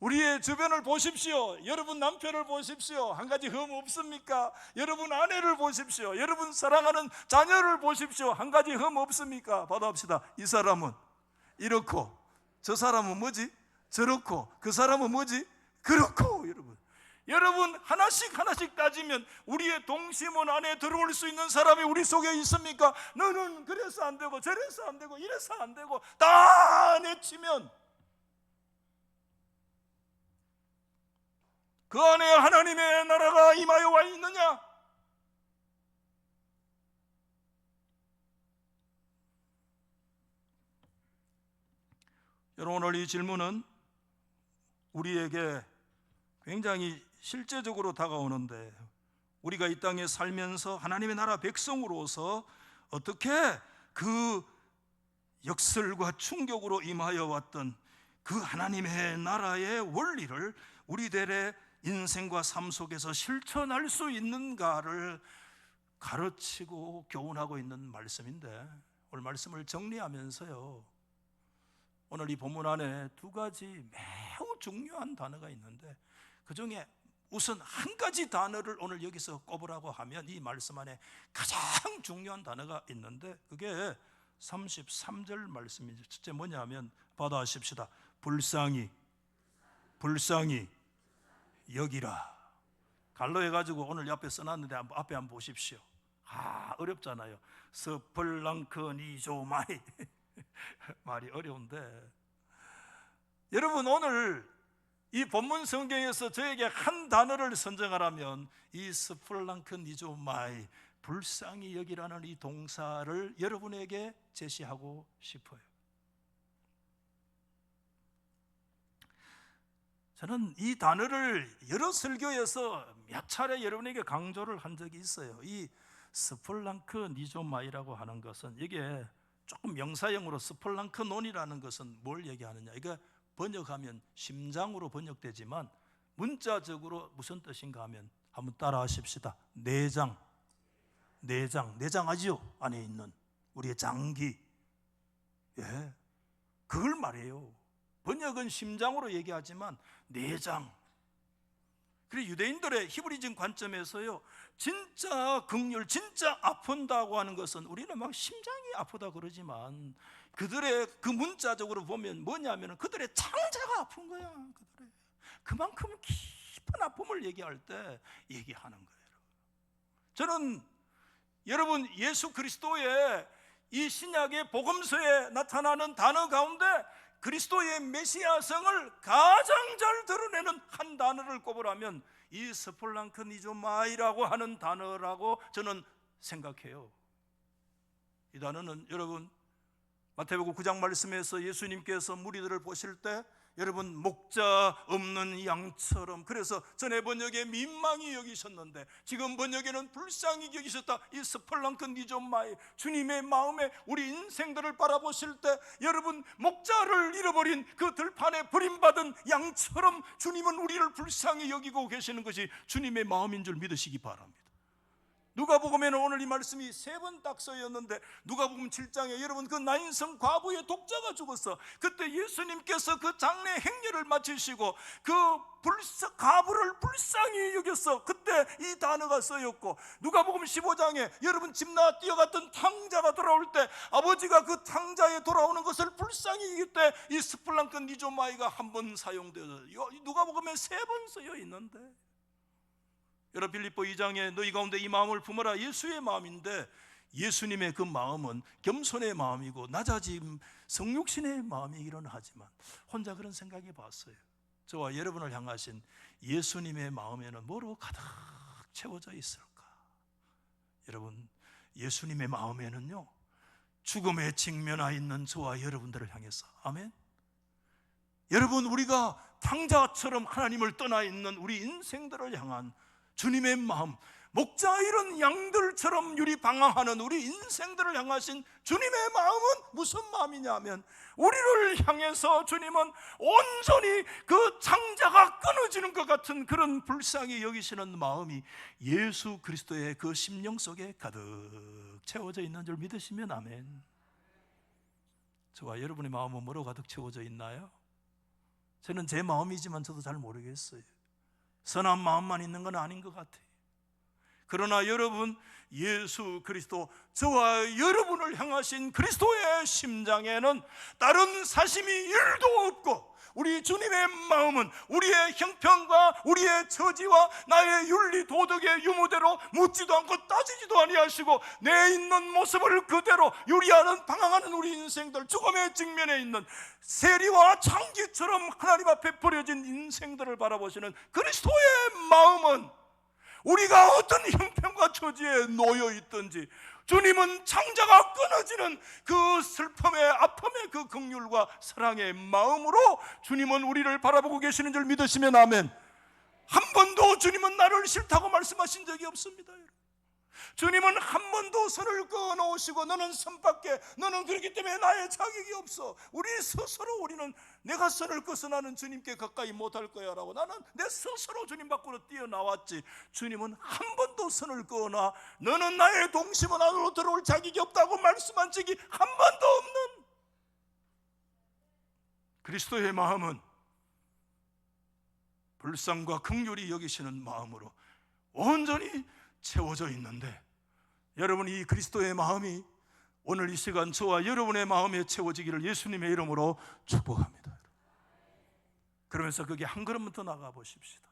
[SPEAKER 1] 우리의 주변을 보십시오. 여러분 남편을 보십시오. 한 가지 흠 없습니까? 여러분 아내를 보십시오. 여러분 사랑하는 자녀를 보십시오. 한 가지 흠 없습니까? 받아봅시다. 이 사람은 이렇고, 저 사람은 뭐지? 저렇고, 그 사람은 뭐지? 그렇고. 여러분 하나씩 따지면 우리의 동심원 안에 들어올 수 있는 사람이 우리 속에 있습니까? 너는 그래서 안 되고 저래서 안 되고 이래서 안 되고 다 내치면 그 안에 하나님의 나라가 임하여 와 있느냐? 여러분, 오늘 이 질문은 우리에게 굉장히 실제적으로 다가오는데, 우리가 이 땅에 살면서 하나님의 나라 백성으로서 어떻게 그 역설과 충격으로 임하여 왔던 그 하나님의 나라의 원리를 우리들의 인생과 삶 속에서 실천할 수 있는가를 가르치고 교훈하고 있는 말씀인데, 오늘 말씀을 정리하면서요, 오늘 이 본문 안에 두 가지 매우 중요한 단어가 있는데, 그 중에 우선 한 가지 단어를 오늘 여기서 꼽으라고 하면 이 말씀 안에 가장 중요한 단어가 있는데, 그게 33절 말씀이죠. 첫째 뭐냐면, 받아하십시다. 불쌍히 여기라. 갈로 해가지고 오늘 옆에 써놨는데 앞에 한번 보십시오. 어렵잖아요. 스플랑크니조마이 말이 어려운데, 여러분 오늘 이 본문 성경에서 저에게 한 단어를 선정하라면 이 스플랑크니조마이, 불쌍히 여기라는 이 동사를 여러분에게 제시하고 싶어요. 저는 이 단어를 여러 설교에서 몇 차례 여러분에게 강조를 한 적이 있어요. 이 스플랑크니조마이라고 하는 것은, 이게 조금 명사형으로 스플랑크논이라는 것은 뭘 얘기하느냐, 이거 번역하면 심장으로 번역되지만 문자적으로 무슨 뜻인가 하면, 한번 따라 하십시다. 내장 아지요? 안에 있는 우리의 장기, 그걸 말해요. 번역은 심장으로 얘기하지만 내장. 그리고 유대인들의 히브리즘 관점에서요, 진짜 긍휼, 진짜 아픈다고 하는 것은, 우리는 막 심장이 아프다 그러지만 그들의 그 문자적으로 보면 뭐냐면 그들의 창자가 아픈 거야. 그들의 그만큼 깊은 아픔을 얘기할 때 얘기하는 거예요. 저는 여러분 예수 그리스도의 이 신약의 복음서에 나타나는 단어 가운데 그리스도의 메시아성을 가장 잘 드러내는 한 단어를 꼽으라면 이 스플랑크니조마이라고 하는 단어라고 저는 생각해요. 이 단어는 여러분 마태복음 9장 말씀에서 예수님께서 무리들을 보실 때 여러분 목자 없는 양처럼, 그래서 전에 번역에 민망히 여기셨는데 지금 번역에는 불쌍히 여기셨다. 이 스플랑크니조마이, 주님의 마음에 우리 인생들을 바라보실 때 여러분 목자를 잃어버린 그 들판에 버림받은 양처럼 주님은 우리를 불쌍히 여기고 계시는 것이 주님의 마음인 줄 믿으시기 바랍니다. 누가복음에는 오늘 이 말씀이 3번 딱 써있는데, 누가복음 7장에 여러분 그 나인성 과부의 독자가 죽었어. 그때 예수님께서 그 장례 행렬을 마치시고 그 과부를 불쌍히 여겼어. 그때 이 단어가 쓰였고, 누가복음 15장에 여러분 집 나와 뛰어갔던 탕자가 돌아올 때 아버지가 그 탕자에 돌아오는 것을 불쌍히 여길 때 이 스플랑크니조마이가 한 번 사용되어서 누가복음에 3번 쓰여 있는데, 여러분 빌립보 2장에 너희 가운데 이 마음을 품어라, 예수의 마음인데, 예수님의 그 마음은 겸손의 마음이고 낮아짐, 성육신의 마음이기는 하지만 혼자 그런 생각해 봤어요. 저와 여러분을 향하신 예수님의 마음에는 뭐로 가득 채워져 있을까? 여러분 예수님의 마음에는요, 죽음에 직면해 있는 저와 여러분들을 향해서, 아멘. 여러분 우리가 탕자처럼 하나님을 떠나 있는 우리 인생들을 향한 주님의 마음, 목자 이런 양들처럼 유리방황하는 우리 인생들을 향하신 주님의 마음은 무슨 마음이냐면, 우리를 향해서 주님은 온전히 그 창자가 끊어지는 것 같은 그런 불쌍히 여기시는 마음이 예수 그리스도의 그 심령 속에 가득 채워져 있는 줄 믿으시면 아멘. 저와 여러분의 마음은 뭐로 가득 채워져 있나요? 저는 제 마음이지만 저도 잘 모르겠어요. 선한 마음만 있는 건 아닌 것 같아요. 그러나 여러분 예수 그리스도, 저와 여러분을 향하신 그리스도의 심장에는 다른 사심이 1도 없고, 우리 주님의 마음은 우리의 형편과 우리의 처지와 나의 윤리 도덕의 유무대로 묻지도 않고 따지지도 아니하시고 내 있는 모습을 그대로 유리하는 방황하는 우리 인생들, 죽음의 직면에 있는 세리와 창기처럼 하나님 앞에 버려진 인생들을 바라보시는 그리스도의 마음은, 우리가 어떤 형편과 처지에 놓여 있든지 주님은 창자가 끊어지는 그 슬픔의 아픔의 그 긍휼과 사랑의 마음으로 주님은 우리를 바라보고 계시는 줄 믿으시면 아멘. 한 번도 주님은 나를 싫다고 말씀하신 적이 없습니다. 주님은 한 번도 선을 그어놓으시고 너는 선밖에, 너는 그렇기 때문에 나의 자격이 없어, 우리 스스로 우리는 내가 선을 그어서 나는 주님께 가까이 못할 거야 라고 나는 내 스스로 주님 밖으로 뛰어나왔지, 주님은 한 번도 선을 그어놔 너는 나의 동심원 안으로 들어올 자격이 없다고 말씀한 적이 한 번도 없는 그리스도의 마음은 불쌍과 긍휼히 여기시는 마음으로 온전히 채워져 있는데, 여러분 이 그리스도의 마음이 오늘 이 시간 저와 여러분의 마음에 채워지기를 예수님의 이름으로 축복합니다. 그러면서 거기 한 걸음 더 나가 보십시다.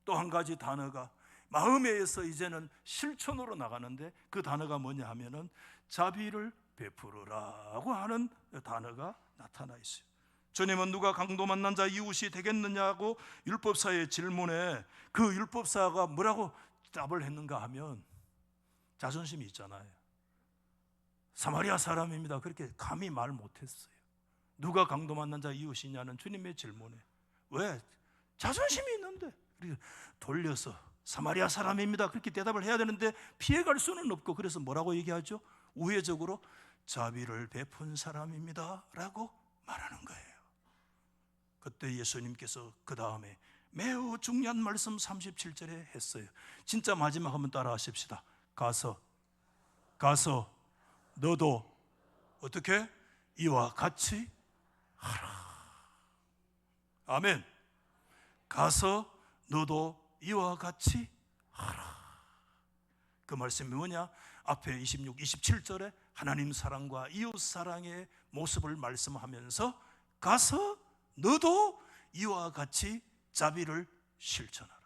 [SPEAKER 1] 또 한 가지 단어가 마음에서 이제는 실천으로 나가는데, 그 단어가 뭐냐 하면은 자비를 베푸르라고 하는 단어가 나타나 있어요. 주님은 누가 강도 만난 자 이웃이 되겠느냐고 율법사의 질문에 그 율법사가 뭐라고 답을 했는가 하면, 자존심이 있잖아요. 사마리아 사람입니다. 그렇게 감히 말 못했어요. 누가 강도 만난 자 이웃이냐는 주님의 질문에 왜? 자존심이 있는데. 돌려서 사마리아 사람입니다 그렇게 대답을 해야 되는데 피해갈 수는 없고, 그래서 뭐라고 얘기하죠? 우회적으로 자비를 베푼 사람입니다 라고 말하는 거예요. 그때 예수님께서 그 다음에 매우 중요한 말씀 37절에 했어요. 진짜 마지막 한번 따라 하십시다. 가서 너도 어떻게? 이와 같이 하라. 아멘. 가서 너도 이와 같이 하라. 그 말씀이 뭐냐? 앞에 26, 27절에 하나님 사랑과 이웃 사랑의 모습을 말씀하면서 가서 너도 이와 같이 자비를 실천하라.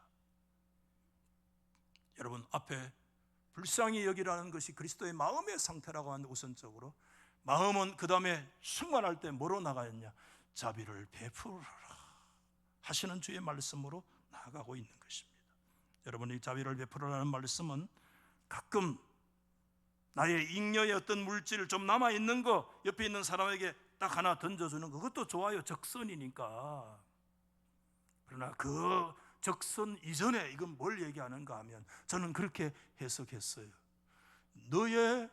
[SPEAKER 1] 여러분 앞에 불쌍히 여기라는 것이 그리스도의 마음의 상태라고 하는데, 우선적으로 마음은 그 다음에 충만할 때 뭐로 나가느냐? 자비를 베풀어라 하시는 주의 말씀으로 나아가고 있는 것입니다. 여러분 이 자비를 베풀어라는 말씀은 가끔 나의 잉여의 어떤 물질 좀 남아있는 거 옆에 있는 사람에게 딱 하나 던져주는 거, 그것도 좋아요. 적선이니까. 그러나 그 적선 이전에 이건 뭘 얘기하는가 하면, 저는 그렇게 해석했어요. 너의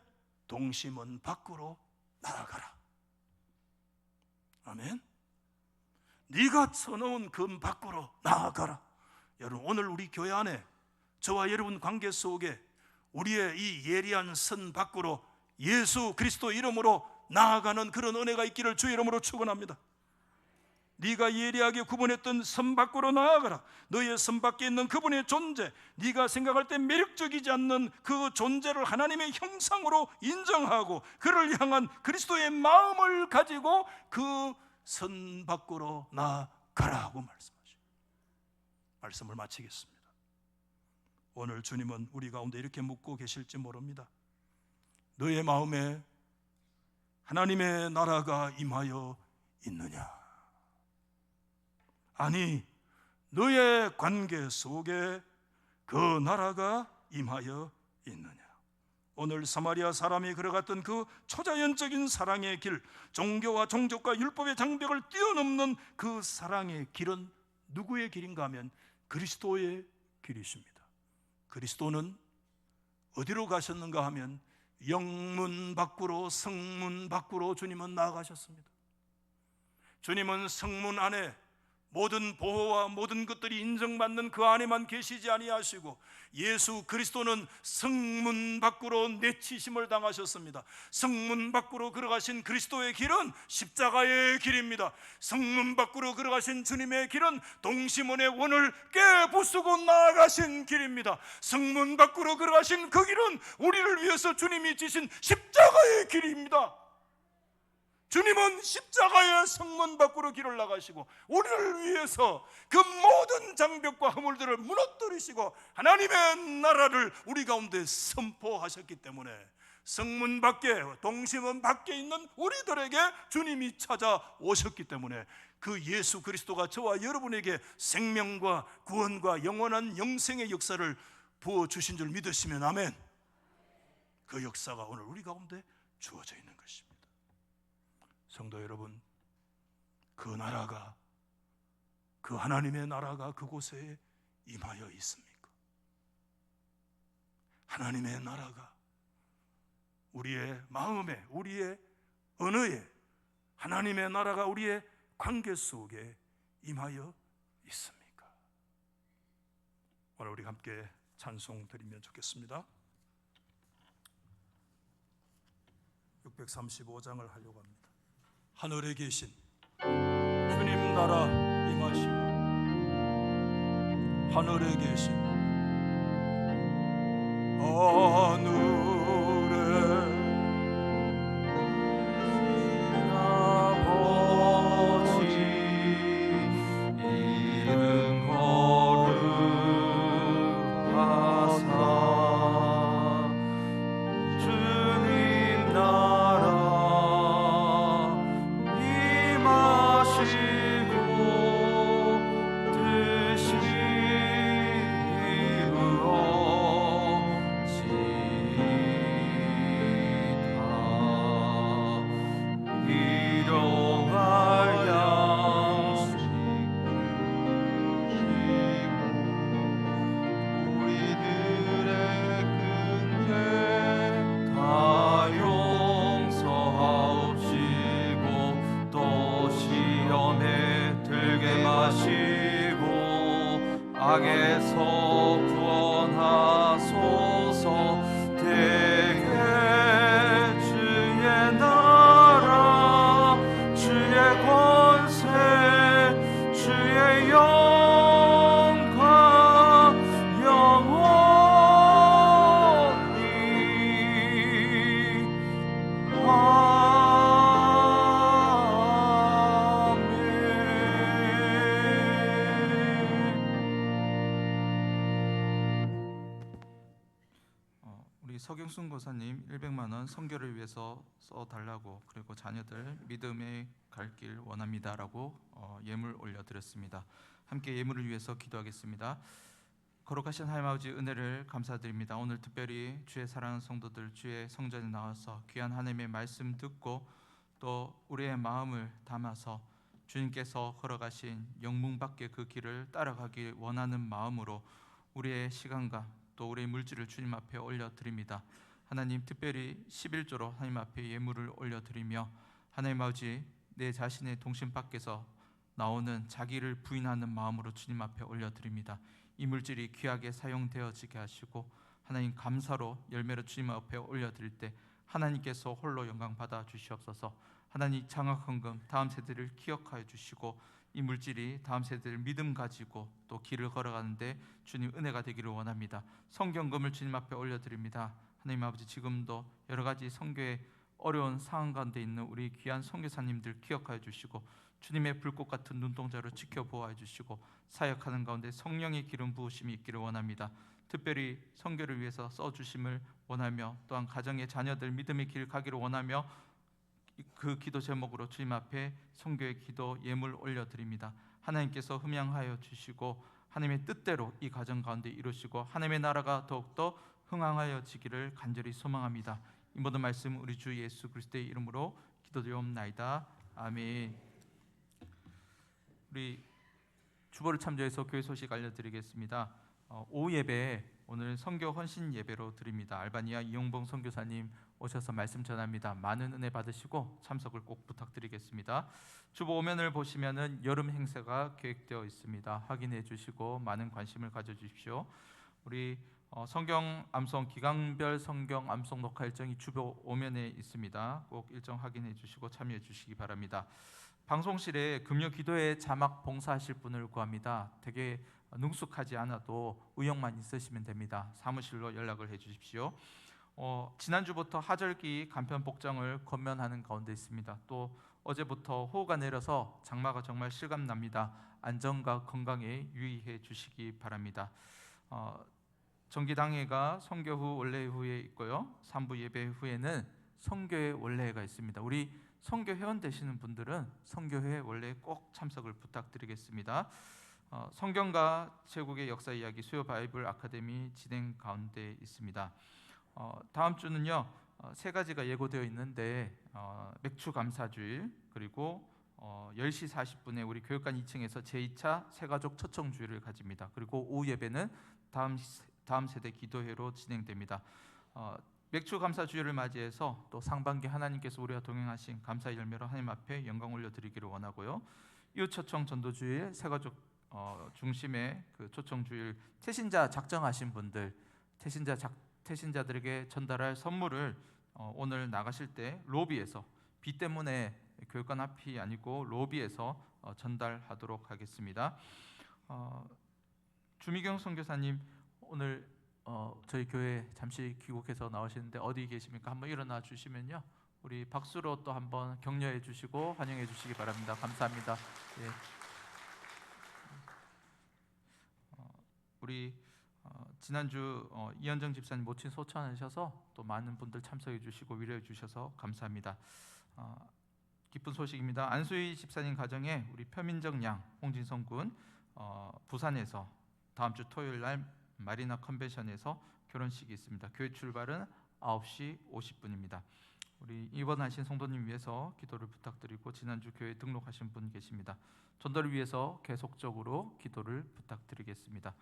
[SPEAKER 1] 동심은 밖으로 나아가라. 아멘. 네가 쳐놓은 금 밖으로 나아가라. 여러분 오늘 우리 교회 안에 저와 여러분 관계 속에 우리의 이 예리한 선 밖으로 예수 그리스도 이름으로 나아가는 그런 은혜가 있기를 주 이름으로 축원합니다. 네가 예리하게 구분했던 선 밖으로 나아가라. 너의 선 밖에 있는 그분의 존재, 네가 생각할 때 매력적이지 않는 그 존재를 하나님의 형상으로 인정하고 그를 향한 그리스도의 마음을 가지고 그 선 밖으로 나아가라고 말씀하시고, 말씀을 마치겠습니다. 오늘 주님은 우리 가운데 이렇게 묻고 계실지 모릅니다. 너의 마음에 하나님의 나라가 임하여 있느냐? 아니, 너의 관계 속에 그 나라가 임하여 있느냐? 오늘 사마리아 사람이 걸어갔던 그 초자연적인 사랑의 길, 종교와 종족과 율법의 장벽을 뛰어넘는 그 사랑의 길은 누구의 길인가 하면 그리스도의 길이십니다. 그리스도는 어디로 가셨는가 하면 영문 밖으로, 성문 밖으로 주님은 나아가셨습니다. 주님은 성문 안에 모든 보호와 모든 것들이 인정받는 그 안에만 계시지 아니하시고, 예수 그리스도는 성문 밖으로 내치심을 당하셨습니다. 성문 밖으로 걸어가신 그리스도의 길은 십자가의 길입니다. 성문 밖으로 걸어가신 주님의 길은 동심원의 원을 깨부수고 나아가신 길입니다. 성문 밖으로 걸어가신 그 길은 우리를 위해서 주님이 지신 십자가의 길입니다. 주님은 십자가의 성문 밖으로 길을 나가시고 우리를 위해서 그 모든 장벽과 허물들을 무너뜨리시고 하나님의 나라를 우리 가운데 선포하셨기 때문에 성문 밖에, 동심원 밖에 있는 우리들에게 주님이 찾아오셨기 때문에 그 예수 그리스도가 저와 여러분에게 생명과 구원과 영원한 영생의 역사를 부어주신 줄 믿으시면 아멘. 그 역사가 오늘 우리 가운데 주어져 있는 것입니다. 성도 여러분, 그 나라가, 그 하나님의 나라가 그곳에 임하여 있습니까? 하나님의 나라가 우리의 마음에, 우리의 언어에, 하나님의 나라가 우리의 관계 속에 임하여 있습니까? 오늘 우리 함께 찬송 드리면 좋겠습니다. 635장을 하려고 합니다. 하늘에 계신 주님 나라 임하시고, 하늘에 계신 아버지 이름 거룩하사 주님 나라 임하시고 뜻이 악에서 구원하소서. 대개 주의 나라 주의 권세 주의 영광 영원히
[SPEAKER 2] 서경순 고사님 100만 원 선교를 위해서 써달라고, 그리고 자녀들 믿음의 갈 길 원합니다라고 예물 올려드렸습니다. 함께 예물을 위해서 기도하겠습니다. 거룩하신 하나님 아버지, 은혜를 감사드립니다. 오늘 특별히 주의 사랑하는 성도들 주의 성전에 나와서 귀한 하나님의 말씀 듣고 또 우리의 마음을 담아서 주님께서 걸어가신 영문 밖의 그 길을 따라가길 원하는 마음으로 우리의 시간과 또 우리의 물질을 주님 앞에 올려드립니다. 하나님, 특별히 11조로 하나님 앞에 예물을 올려드리며 하나님 아버지, 내 자신의 동심 밖에서 나오는 자기를 부인하는 마음으로 주님 앞에 올려드립니다. 이 물질이 귀하게 사용되어지게 하시고 하나님, 감사로 열매로 주님 앞에 올려드릴 때 하나님께서 홀로 영광 받아 주시옵소서. 하나님, 장학헌금 다음 세대를 기억하여 주시고 이 물질이 다음 세대를 믿음 가지고 또 길을 걸어가는데 주님 은혜가 되기를 원합니다. 성경금을 주님 앞에 올려드립니다. 하나님 아버지, 지금도 여러 가지 선교의 어려운 상황 가운데 있는 우리 귀한 선교사님들 기억하여 주시고 주님의 불꽃 같은 눈동자로 지켜보아 주시고 사역하는 가운데 성령의 기름 부으심이 있기를 원합니다. 특별히 선교를 위해서 써주심을 원하며 또한 가정의 자녀들 믿음의 길 가기를 원하며 그 기도 제목으로 주님 앞에 선교의 기도 예물 올려드립니다. 하나님께서 흠양하여 주시고 하나님의 뜻대로 이 가정 가운데 이루시고 하나님의 나라가 더욱더 흥황하여지기를 간절히 소망합니다. 이 모든 말씀 우리 주 예수 그리스도의 이름으로 기도드리옵나이다. 아멘. 우리 주보를 참조해서 교회 소식 알려드리겠습니다. 오후 예배 오늘 선교 헌신 예배로 드립니다. 알바니아 이용봉 선교사님 오셔서 말씀 전합니다. 많은 은혜 받으시고 참석을 꼭 부탁드리겠습니다. 주보 오면을 보시면은 여름 행사가 계획되어 있습니다. 확인해 주시고 많은 관심을 가져 주십시오. 우리 성경 암송 기강별 성경 암송 녹화 일정이 주보 오면에 있습니다. 꼭 일정 확인해 주시고 참여해 주시기 바랍니다. 방송실에 금요 기도회 자막 봉사하실 분을 구합니다. 되게 능숙하지 않아도 의욕만 있으시면 됩니다. 사무실로 연락을 해 주십시오. 지난주부터 하절기 간편 복장을 권면하는 가운데 있습니다. 또 어제부터 호우가 내려서 장마가 정말 실감납니다. 안전과 건강에 유의해 주시기 바랍니다. 정기당회가 선교 후 원래 후에 있고요. 3부 예배 후에는 선교회 원래가 있습니다. 우리 선교 회원 되시는 분들은 선교회 원래 꼭 참석을 부탁드리겠습니다. 성경과 제국의 역사 이야기 수요 바이블 아카데미 진행 가운데 있습니다. 다음 주는요 3가지가 예고되어 있는데 맥주 감사주일, 그리고 10시 40분에 우리 교육관 2층에서 제2차 새가족 초청주일을 가집니다. 그리고 오후 예배는 다음 다음 세대 기도회로 진행됩니다. 맥주 감사 주일을 맞이해서 또 상반기 하나님께서 우리와 동행하신 감사 열매로 하나님 앞에 영광 올려드리기를 원하고요. 이웃 초청 전도주일 새가족 중심의 그 초청 주일 태신자 작정하신 분들, 태신자들에게 전달할 선물을 오늘 나가실 때 로비에서 비 때문에 교육관 앞이 아니고 로비에서 전달하도록 하겠습니다. 주미경 선교사님 오늘 저희 교회 잠시 귀국해서 나오시는데 어디 계십니까? 한번 일어나 주시면요, 우리 박수로 또 한번 격려해 주시고 환영해 주시기 바랍니다. 감사합니다. 예. 우리 지난주 이현정 집사님 모친 소천하셔서 또 많은 분들 참석해 주시고 위로해 주셔서 감사합니다. 기쁜 소식입니다. 안수희 집사님 가정에 우리 표민정 양, 홍진성 군 부산에서 다음 주 토요일 날 마리나 컨벤션에서 결혼식이 있습니다. 교회 출발은 9시 50분입니다. 우리 입원하신 성도님 위해서 기도를 부탁드리고 지난주 교회 등록하신 분 계십니다. 전도를 위해서 계속적으로 기도를 부탁드리겠습니다.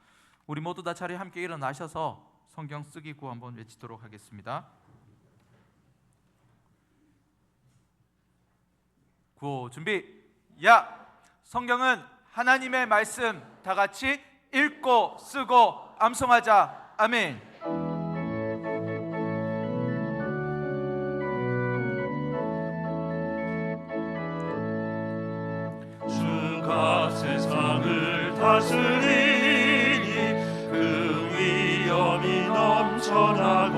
[SPEAKER 2] 우리 모두 다 자리에 함께 일어나셔서 성경 쓰기 구호 한번 외치도록 하겠습니다. 구호 준비. 야! 성경은 하나님의 말씀 다 같이 읽고 쓰고 암송하자. 아멘.
[SPEAKER 3] 주가 세상을 다스리니 그 위엄이 넘쳐나고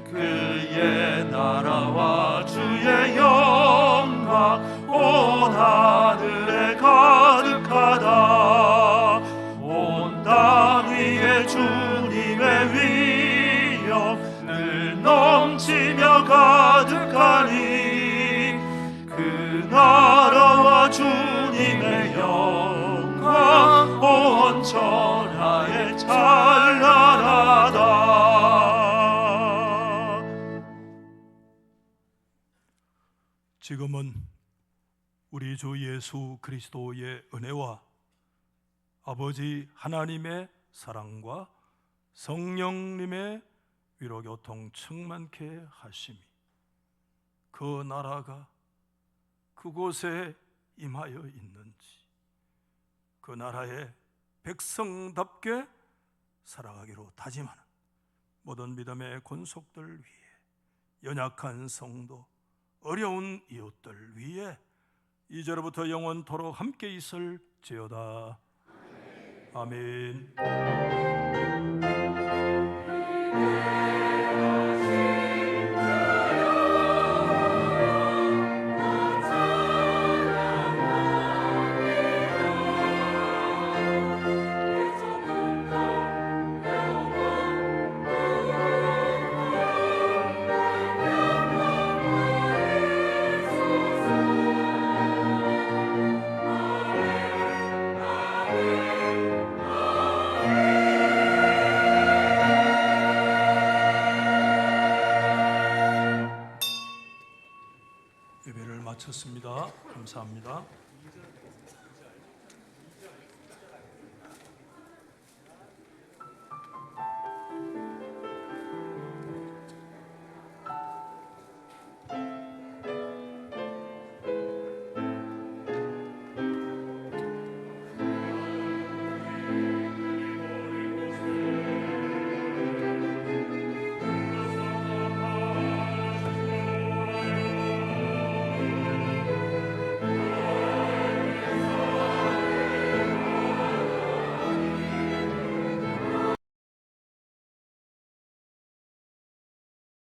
[SPEAKER 3] 그의 나라와 주의 영광 온 하늘에 가득하다. 온 땅 위에 주님의 위엄 늘 넘치며 가득하니 그 나라와 주님의 영광 온 천하에 찬란하다.
[SPEAKER 1] 지금은 우리 주 예수 그리스도의 은혜와 아버지 하나님의 사랑과 성령님의 위로교통 충만케 하심이 그 나라가 그곳에 임하여 있는지 그 나라의 백성답게 살아가기로 다짐하는 모든 믿음의 권속들 위해, 연약한 성도, 어려운 이웃들 위해 이제로부터 영원토록 함께 있을지어다. 아멘. 예배를 마쳤습니다. 감사합니다.